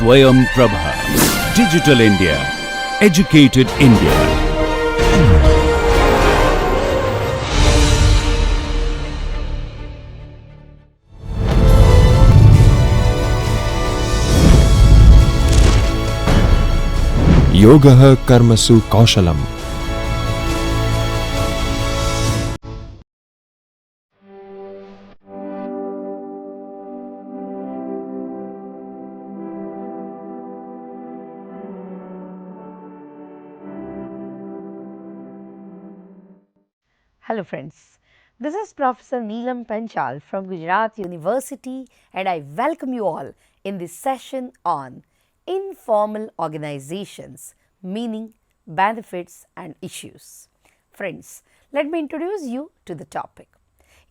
Swayam Prabha. Digital India. Educated India. योगः कर्मसु कौशलम्. Hello friends, this is Professor Neelam Panchal from Gujarat University and I welcome you all in this session on informal organizations, meaning, benefits and issues. Friends, let me introduce you to the topic.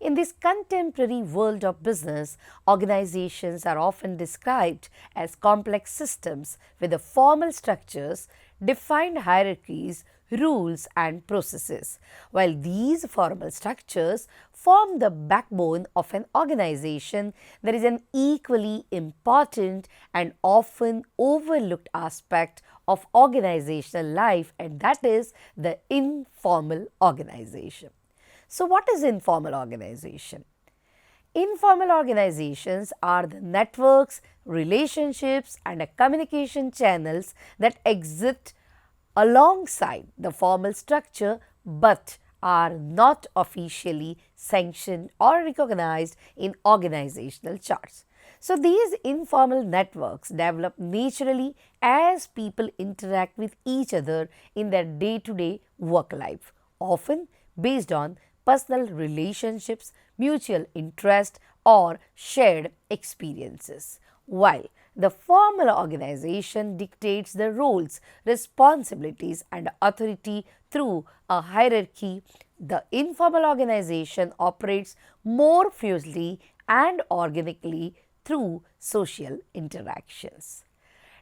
In this contemporary world of business, organizations are often described as complex systems with the formal structures, defined hierarchies, rules and processes. While these formal structures form the backbone of an organization, there is an equally important and often overlooked aspect of organizational life, and that is the informal organization. So, what is informal organization? Informal organizations are the networks, relationships and communication channels that exist alongside the formal structure but are not officially sanctioned or recognized in organizational charts. So, these informal networks develop naturally as people interact with each other in their day-to-day work life, often based on personal relationships, mutual interest or shared experiences. While the formal organization dictates the roles, responsibilities and authority through a hierarchy, the informal organization operates more fluidly and organically through social interactions.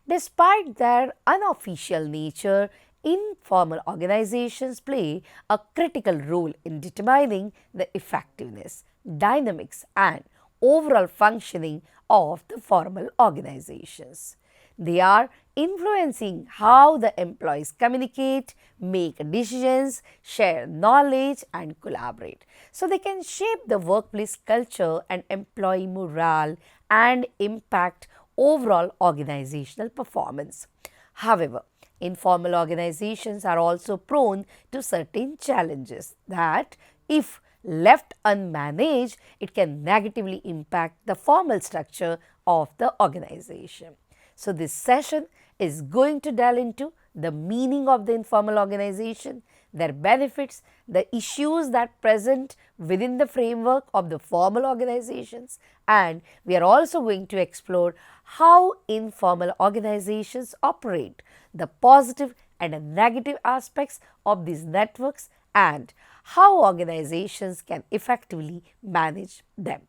Despite their unofficial nature, informal organizations play a critical role in determining the effectiveness, dynamics and overall functioning of the formal organizations. They are influencing how the employees communicate, make decisions, share knowledge and collaborate. So, they can shape the workplace culture and employee morale and impact overall organizational performance. However, informal organizations are also prone to certain challenges that, if left unmanaged, it can negatively impact the formal structure of the organization. So, this session is going to delve into the meaning of the informal organization, their benefits, the issues that present within the framework of the formal organizations, and we are also going to explore how informal organizations operate, the positive and negative aspects of these networks and how organizations can effectively manage them.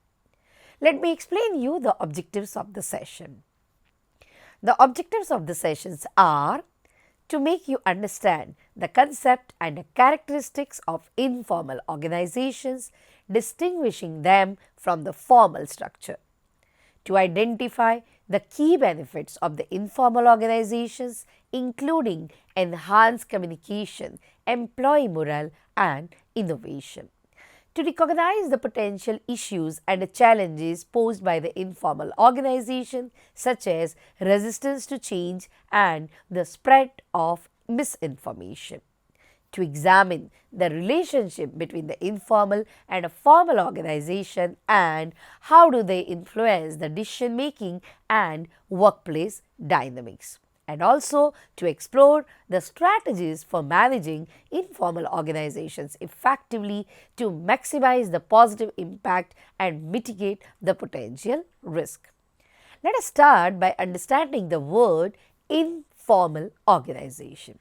Let me explain you the objectives of the session. The objectives of the sessions are to make you understand the concept and the characteristics of informal organizations, distinguishing them from the formal structure, to identify the key benefits of the informal organizations, including enhanced communication, employee morale and innovation, to recognize the potential issues and challenges posed by the informal organization, such as resistance to change and the spread of misinformation, to examine the relationship between the informal and a formal organization and how do they influence the decision making and workplace dynamics, and also to explore the strategies for managing informal organizations effectively to maximize the positive impact and mitigate the potential risk. Let us start by understanding the word informal organization.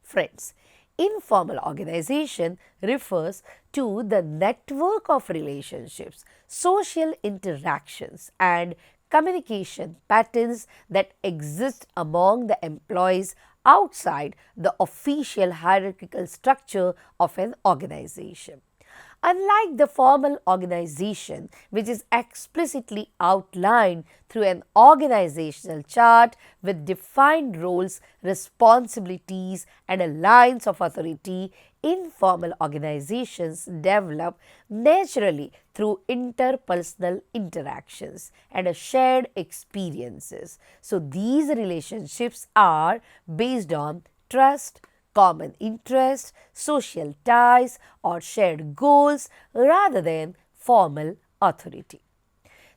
Friends, informal organization refers to the network of relationships, social interactions and communication patterns that exist among the employees outside the official hierarchical structure of an organization. Unlike the formal organization, which is explicitly outlined through an organizational chart with defined roles, responsibilities, and a lines of authority, informal organizations develop naturally through interpersonal interactions and a shared experiences. So, these relationships are based on trust, common interest, social ties, or shared goals rather than formal authority.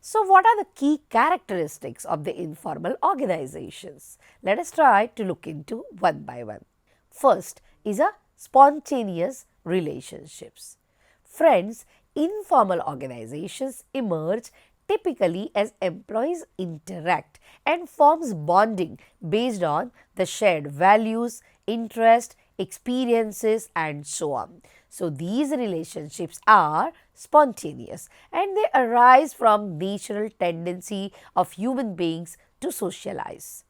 So, what are the key characteristics of the informal organizations? Let us try to look into one by one. First is a spontaneous relationships. Friends, informal organizations emerge typically as employees interact and forms bonding based on the shared values, interest, experiences and so on. So, these relationships are spontaneous and they arise from natural tendency of human beings to socialize.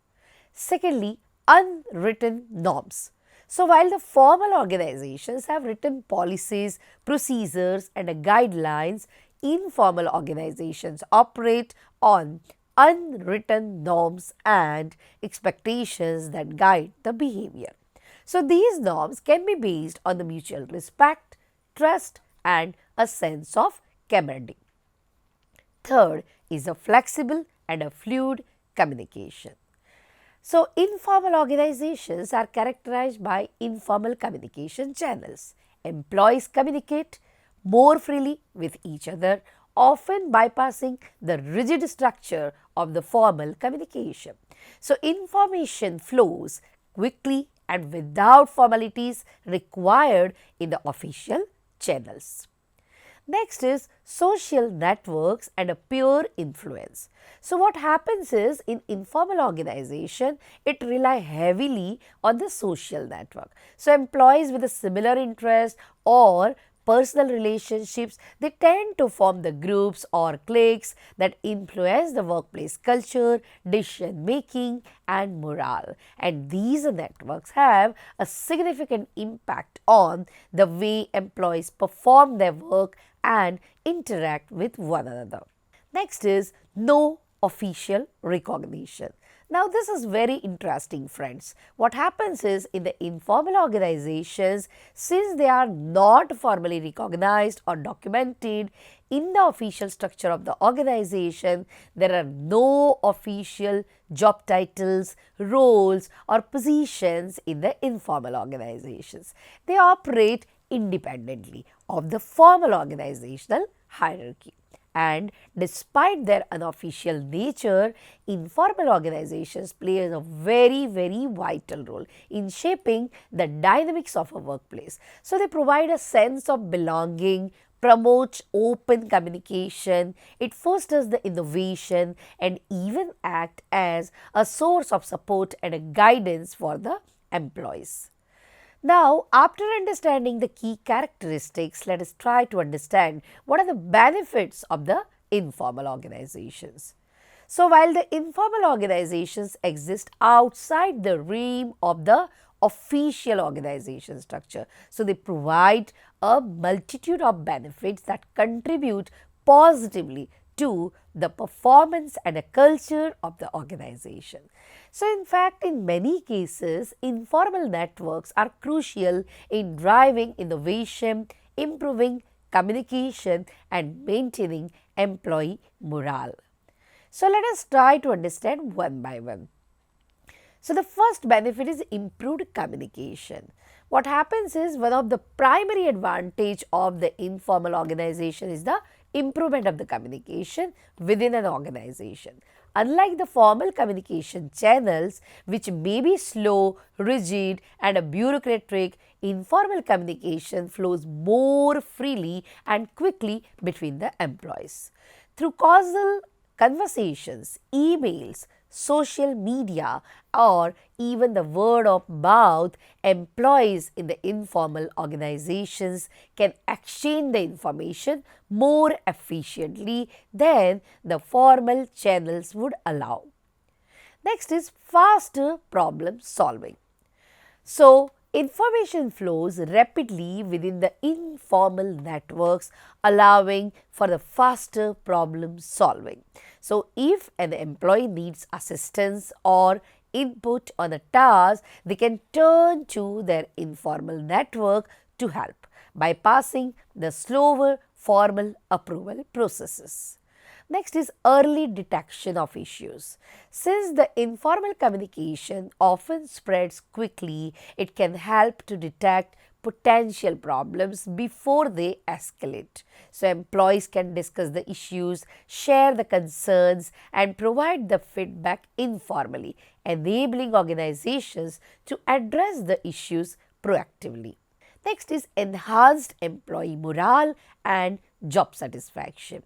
Secondly, unwritten norms. So, while the formal organizations have written policies, procedures and guidelines, informal organizations operate on unwritten norms and expectations that guide the behavior. So, these norms can be based on the mutual respect, trust and a sense of camaraderie. Third is a flexible and a fluid communication. So, informal organizations are characterized by informal communication channels. Employees communicate more freely with each other, often bypassing the rigid structure of the formal communication. So, information flows quickly and without formalities required in the official channels. Next is social networks and a peer influence. So, what happens is in informal organization, it rely heavily on the social network. So, employees with a similar interest or personal relationships, they tend to form the groups or cliques that influence the workplace culture, decision making and morale. And these networks have a significant impact on the way employees perform their work and interact with one another. Next is no official recognition. Now, this is very interesting, friends. What happens is in the informal organizations, since they are not formally recognized or documented in the official structure of the organization, there are no official job titles, roles or positions in the informal organizations. They operate independently of the formal organizational hierarchy. And despite their unofficial nature, informal organizations play a very vital role in shaping the dynamics of a workplace. So, they provide a sense of belonging, promotes open communication, it fosters the innovation and even act as a source of support and a guidance for the employees. Now, after understanding the key characteristics, let us try to understand what are the benefits of the informal organizations. So, while the informal organizations exist outside the realm of the official organization structure, so they provide a multitude of benefits that contribute positively to the performance and a culture of the organization. So, in fact, in many cases, informal networks are crucial in driving innovation, improving communication and maintaining employee morale. So, let us try to understand one by one. So, the first benefit is improved communication. What happens is one of the primary advantage of the informal organization is the improvement of the communication within an organization. Unlike the formal communication channels, which may be slow, rigid and bureaucratic, informal communication flows more freely and quickly between the employees. Through causal conversations, emails, social media or even the word of mouth, employees in the informal organizations can exchange the information more efficiently than the formal channels would allow. Next is faster problem solving. So, Information flows rapidly within the informal networks, allowing for the faster problem solving. So, if an employee needs assistance or input on a task, they can turn to their informal network to help, bypassing the slower formal approval processes. Next is early detection of issues. Since the informal communication often spreads quickly, it can help to detect potential problems before they escalate. So, employees can discuss the issues, share the concerns, and provide the feedback informally, enabling organizations to address the issues proactively. Next is enhanced employee morale and job satisfaction.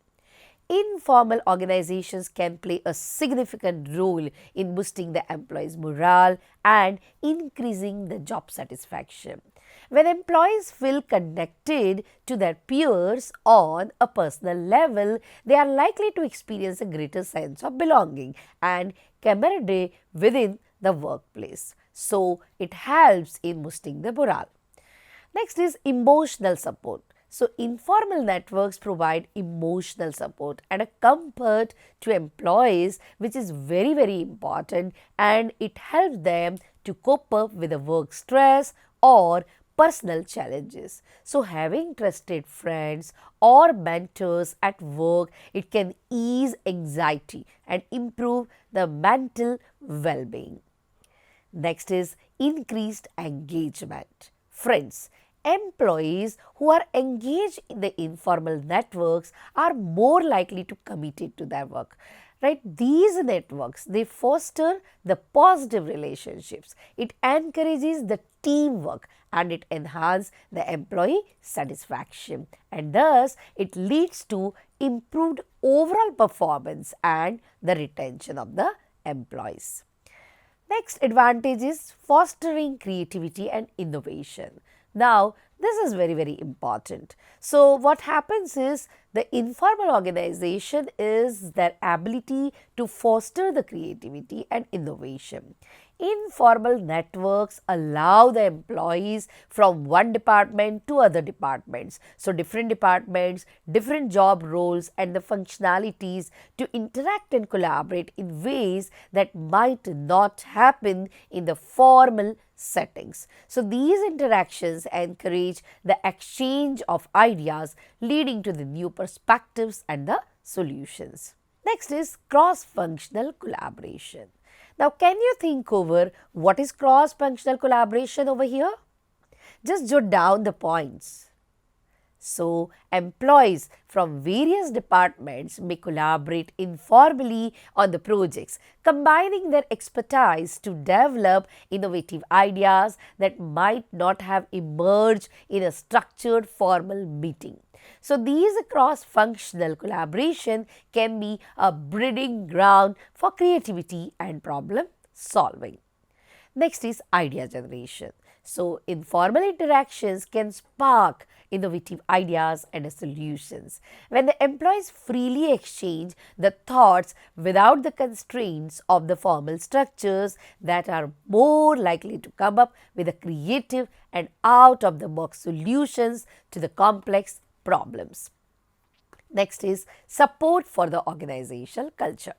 Informal organizations can play a significant role in boosting the employees' morale and increasing the job satisfaction. When employees feel connected to their peers on a personal level, they are likely to experience a greater sense of belonging and camaraderie within the workplace. So, it helps in boosting the morale. Next is emotional support. So, informal networks provide emotional support and a comfort to employees, which is very important, and it helps them to cope up with the work stress or personal challenges. So, having trusted friends or mentors at work, it can ease anxiety and improve the mental well-being. Next is increased engagement. Friends, employees who are engaged in the informal networks are more likely to commit to their work. Right? These networks, they foster the positive relationships. It encourages the teamwork and it enhances the employee satisfaction, and thus it leads to improved overall performance and the retention of the employees. Next advantage is fostering creativity and innovation. Now, this is very important. So, what happens is the informal organization is their ability to foster the creativity and innovation. Informal networks allow the employees from one department to other departments. So, different departments, different job roles and the functionalities to interact and collaborate in ways that might not happen in the formal settings. So, these interactions encourage the exchange of ideas, leading to the new perspectives and the solutions. Next is cross-functional collaboration. Now, can you think over what is cross-functional collaboration over here? Just jot down the points. So, employees from various departments may collaborate informally on the projects, combining their expertise to develop innovative ideas that might not have emerged in a structured formal meeting. So, these cross-functional collaboration can be a breeding ground for creativity and problem solving. Next is idea generation. So, informal interactions can spark innovative ideas and solutions. When the employees freely exchange the thoughts without the constraints of the formal structures, that are more likely to come up with a creative and out of the box solutions to the complex problems. Next is support for the organizational culture.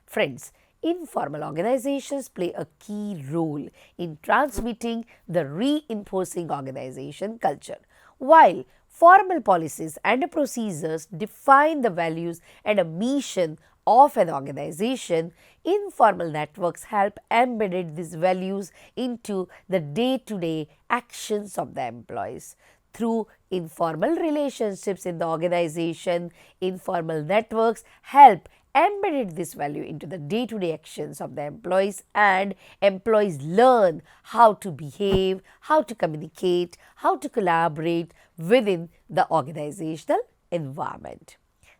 Friends, informal organizations play a key role in transmitting the reinforcing organization culture, while formal policies and procedures define the values and a mission of an organization. Informal networks help embed these values into the day-to-day actions of the employees. Through informal relationships in the organization, informal networks help embedded this value into the day-to-day actions of the employees, and employees learn how to behave, how to communicate, how to collaborate within the organizational environment.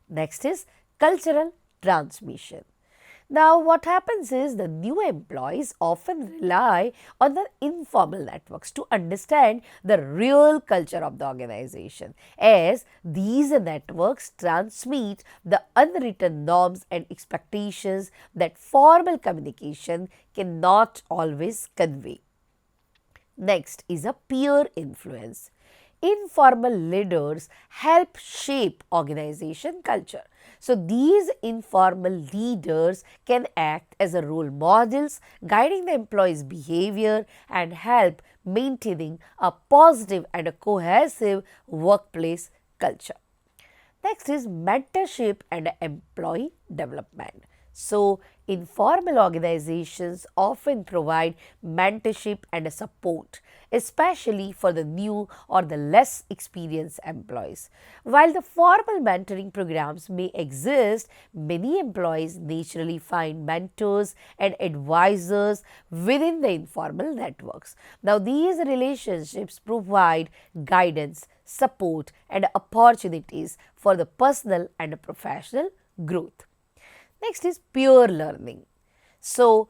Next is cultural transmission. Now, what happens is the new employees often rely on the informal networks to understand the real culture of the organization, as these networks transmit the unwritten norms and expectations that formal communication cannot always convey. Next is a peer influence. Informal leaders help shape organization culture. So, these informal leaders can act as a role models, guiding the employees' behavior and help maintaining a positive and a cohesive workplace culture. Next is mentorship and employee development. So, informal organizations often provide mentorship and support, especially for the new or the less experienced employees. While the formal mentoring programs may exist, many employees naturally find mentors and advisors within the informal networks. Now, these relationships provide guidance, support, and opportunities for the personal and professional growth. Next is peer learning. So,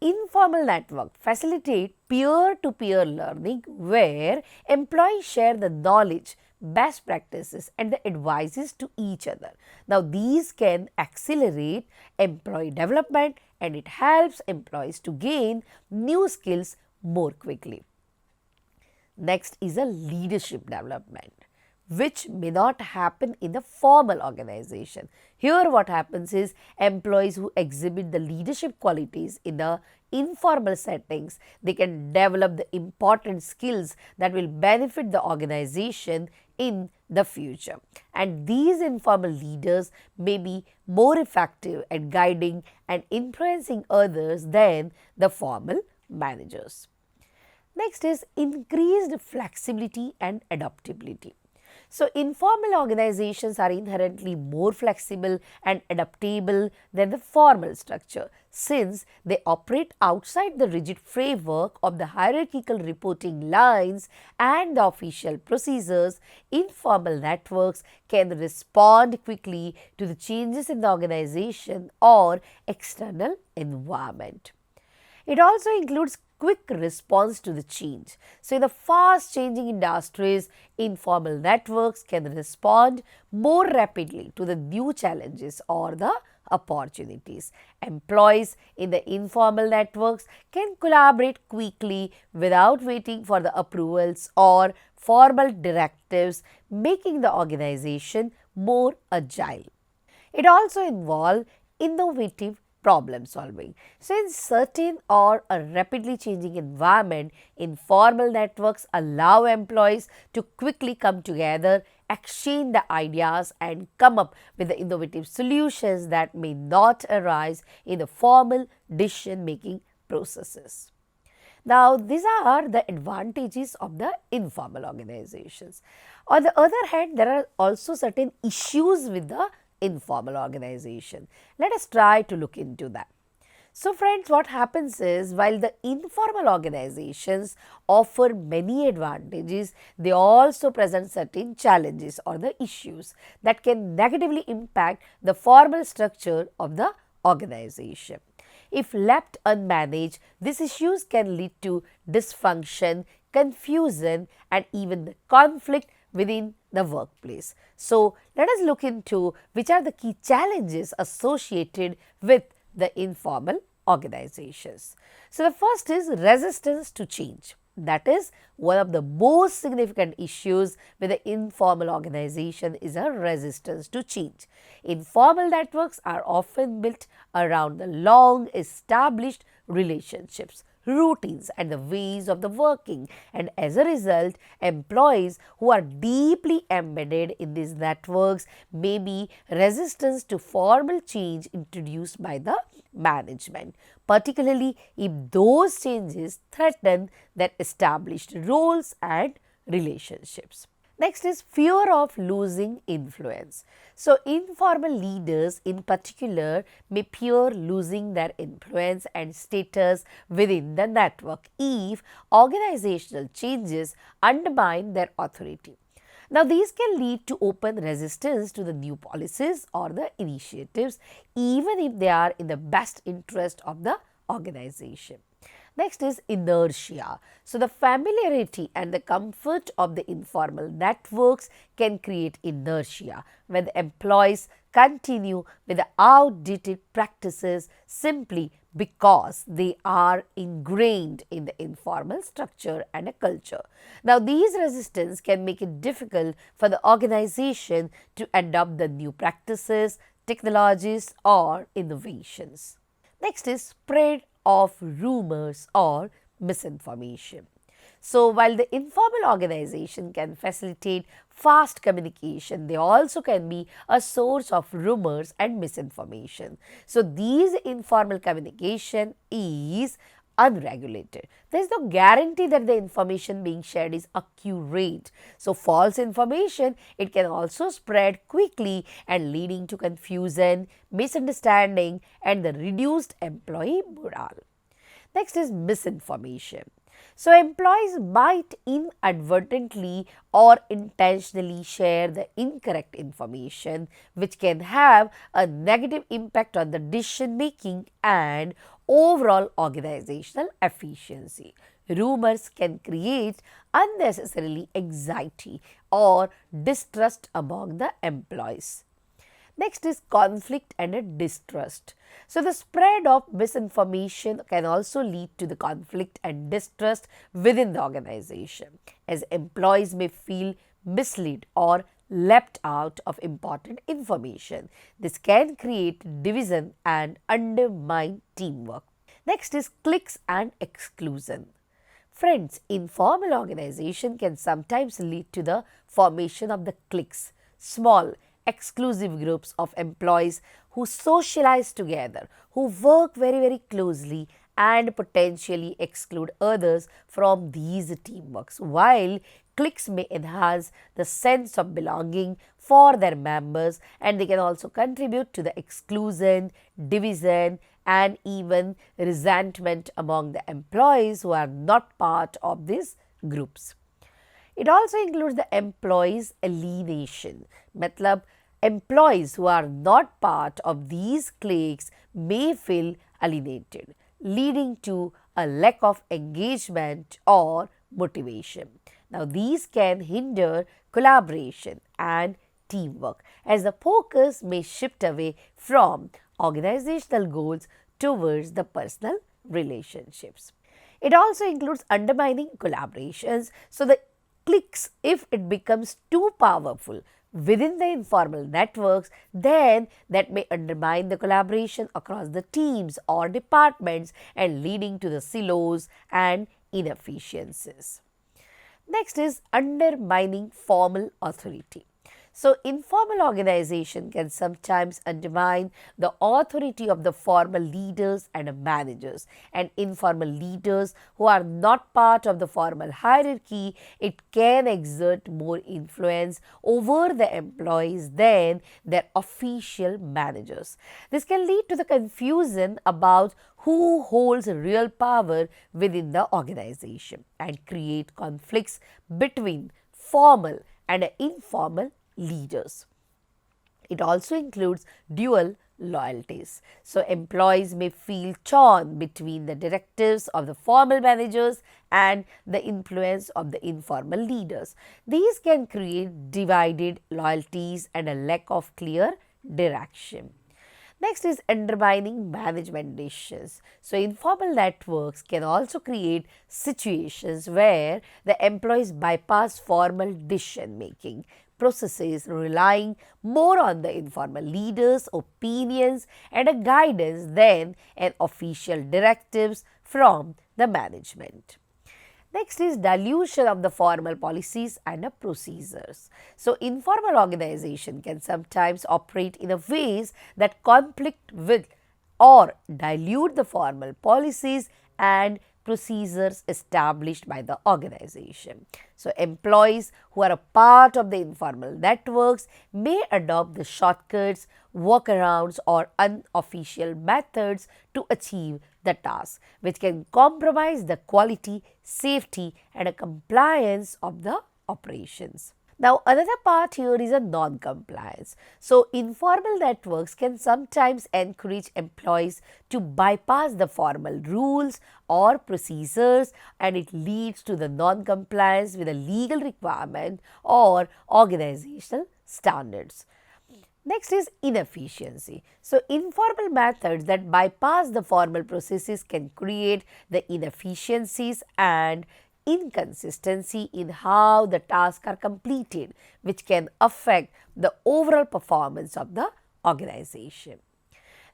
informal network facilitate peer-to-peer learning where employees share the knowledge, best practices and the advices to each other. Now, these can accelerate employee development and it helps employees to gain new skills more quickly. Next is a leadership development, which may not happen in the formal organization. Here what happens is employees who exhibit the leadership qualities in the informal settings, they can develop the important skills that will benefit the organization in the future. And these informal leaders may be more effective at guiding and influencing others than the formal managers. Next is increased flexibility and adaptability. So, informal organizations are inherently more flexible and adaptable than the formal structure since they operate outside the rigid framework of the hierarchical reporting lines and the official procedures. Informal networks can respond quickly to the changes in the organization or external environment. It also includes quick response to the change. So, in the fast changing industries, informal networks can respond more rapidly to the new challenges or the opportunities. Employees in the informal networks can collaborate quickly without waiting for the approvals or formal directives, making the organization more agile. It also involves innovative problem solving. So, in certain or a rapidly changing environment, informal networks allow employees to quickly come together, exchange the ideas and come up with the innovative solutions that may not arise in the formal decision making processes. Now, these are the advantages of the informal organizations. On the other hand, there are also certain issues with the informal organization. Let us try to look into that. So, friends, what happens is while the informal organizations offer many advantages, they also present certain challenges or the issues that can negatively impact the formal structure of the organization. If left unmanaged, these issues can lead to dysfunction, confusion, and even conflict within the workplace. So, let us look into which are the key challenges associated with the informal organizations. So, the first is resistance to change. That is one of the most significant issues with the informal organization is a resistance to change. Informal networks are often built around the long established relationships, routines and the ways of the working, and as a result employees who are deeply embedded in these networks may be resistant to formal change introduced by the management, particularly if those changes threaten their established roles and relationships. Next is fear of losing influence. So, informal leaders in particular may fear losing their influence and status within the network if organizational changes undermine their authority. Now, these can lead to open resistance to the new policies or the initiatives even if they are in the best interest of the organization. Next is inertia. So, the familiarity and the comfort of the informal networks can create inertia when the employees continue with the outdated practices simply because they are ingrained in the informal structure and a culture. Now, these resistance can make it difficult for the organization to adopt the new practices, technologies or innovations. Next is spread of rumors or misinformation. So, while the informal organization can facilitate fast communication, they also can be a source of rumors and misinformation. So, these informal communication is unregulated. There is no guarantee that the information being shared is accurate. So, false information, it can also spread quickly and leading to confusion, misunderstanding and the reduced employee morale. Next is misinformation. So, employees might inadvertently or intentionally share the incorrect information, which can have a negative impact on the decision making and overall organizational efficiency. Rumors can create unnecessarily anxiety or distrust among the employees. Next is conflict and distrust. So, the spread of misinformation can also lead to the conflict and distrust within the organization, as employees may feel misled or left out of important information. This can create division and undermine teamwork. Next is cliques and exclusion. Friends, informal organization can sometimes lead to the formation of the cliques, small exclusive groups of employees who socialize together, who work very closely and potentially exclude others from these teamworks. While cliques may enhance the sense of belonging for their members, and they can also contribute to the exclusion, division and even resentment among the employees who are not part of these groups. It also includes the employees' alienation. Matlab, employees who are not part of these cliques may feel alienated, leading to a lack of engagement or motivation. Now, these can hinder collaboration and teamwork, as the focus may shift away from organizational goals towards the personal relationships. It also includes undermining collaborations. So, the cliques, if it becomes too powerful within the informal networks, then that may undermine the collaboration across the teams or departments and leading to the silos and inefficiencies. Next is undermining formal authority. So, informal organization can sometimes undermine the authority of the formal leaders and managers, and informal leaders who are not part of the formal hierarchy, it can exert more influence over the employees than their official managers. This can lead to the confusion about who holds real power within the organization and create conflicts between formal and informal leaders. It also includes dual loyalties. So, employees may feel torn between the directives of the formal managers and the influence of the informal leaders. These can create divided loyalties and a lack of clear direction. Next is undermining management decisions. So, informal networks can also create situations where the employees bypass formal decision making processes, relying more on the informal leaders' opinions and guidance than an official directives from the management. Next is dilution of the formal policies and procedures. So, informal organization can sometimes operate in a ways that conflict with or dilute the formal policies and procedures established by the organization. So, employees who are a part of the informal networks may adopt the shortcuts, workarounds or unofficial methods to achieve the task, which can compromise the quality, safety and compliance of the operations. Now, another part here is a non-compliance. So, informal networks can sometimes encourage employees to bypass the formal rules or procedures, and it leads to the non-compliance with a legal requirement or organizational standards. Next is inefficiency. So, informal methods that bypass the formal processes can create the inefficiencies and inconsistency in how the tasks are completed, which can affect the overall performance of the organization.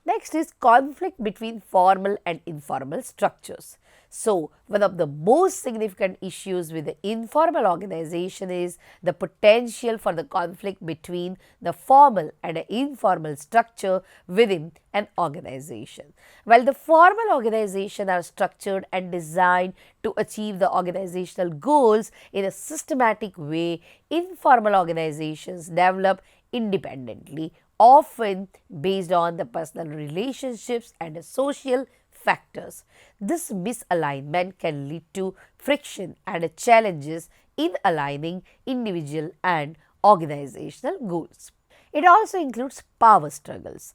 Next is conflict between formal and informal structures. So, one of the most significant issues with the informal organization is the potential for the conflict between the formal and the informal structure within an organization. While the formal organizations are structured and designed to achieve the organizational goals in a systematic way, informal organizations develop independently, often based on the personal relationships and the social factors. This misalignment can lead to friction and challenges in aligning individual and organizational goals. It also includes power struggles.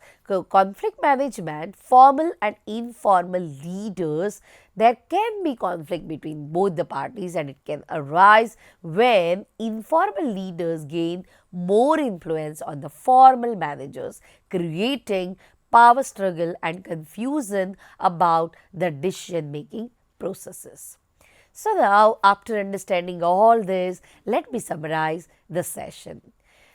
Conflict management, formal and informal leaders, there can be conflict between both the parties, and it can arise when informal leaders gain more influence on the formal managers, creating power struggle and confusion about the decision making processes. So now, after understanding all this, let me summarize the session.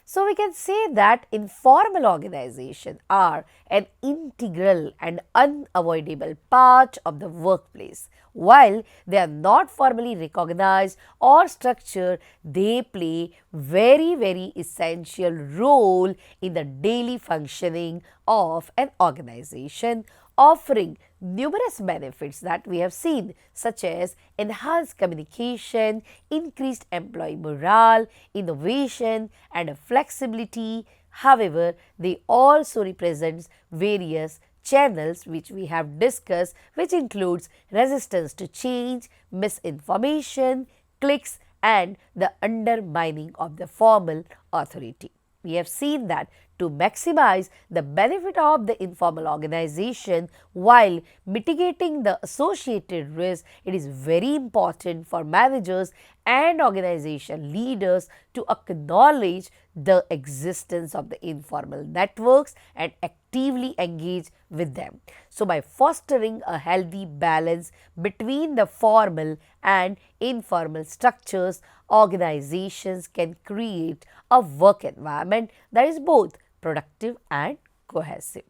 So, we can say that informal organizations are an integral and unavoidable part of the workplace. While they are not formally recognized or structured, they play very essential role in the daily functioning of an organization, offering numerous benefits that we have seen, such as enhanced communication, increased employee morale, innovation and flexibility. However, they also represent various channels which we have discussed, which includes resistance to change, misinformation, cliques and the undermining of the formal authority. We have seen that to maximize the benefit of the informal organization while mitigating the associated risk, it is very important for managers and organization leaders to acknowledge the existence of the informal networks and actively engage with them. So, by fostering a healthy balance between the formal and informal structures, organizations can create a work environment that is both productive and cohesive.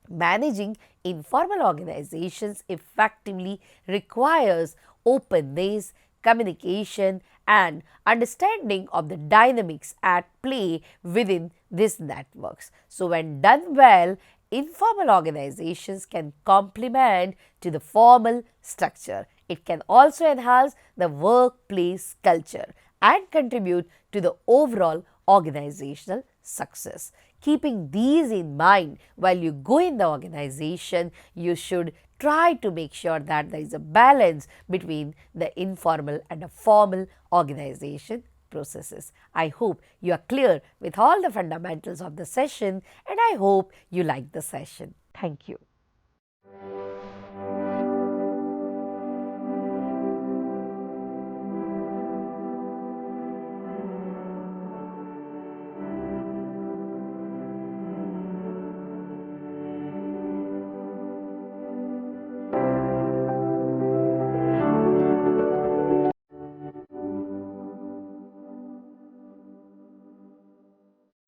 Managing informal organizations effectively requires openness, communication and understanding of the dynamics at play within these networks. So, when done well, informal organizations can complement to the formal structure. It can also enhance the workplace culture and contribute to the overall organizational success. Keeping these in mind while you go in the organization, you should try to make sure that there is a balance between the informal and the formal organization processes. I hope you are clear with all the fundamentals of the session, and I hope you like the session. Thank you.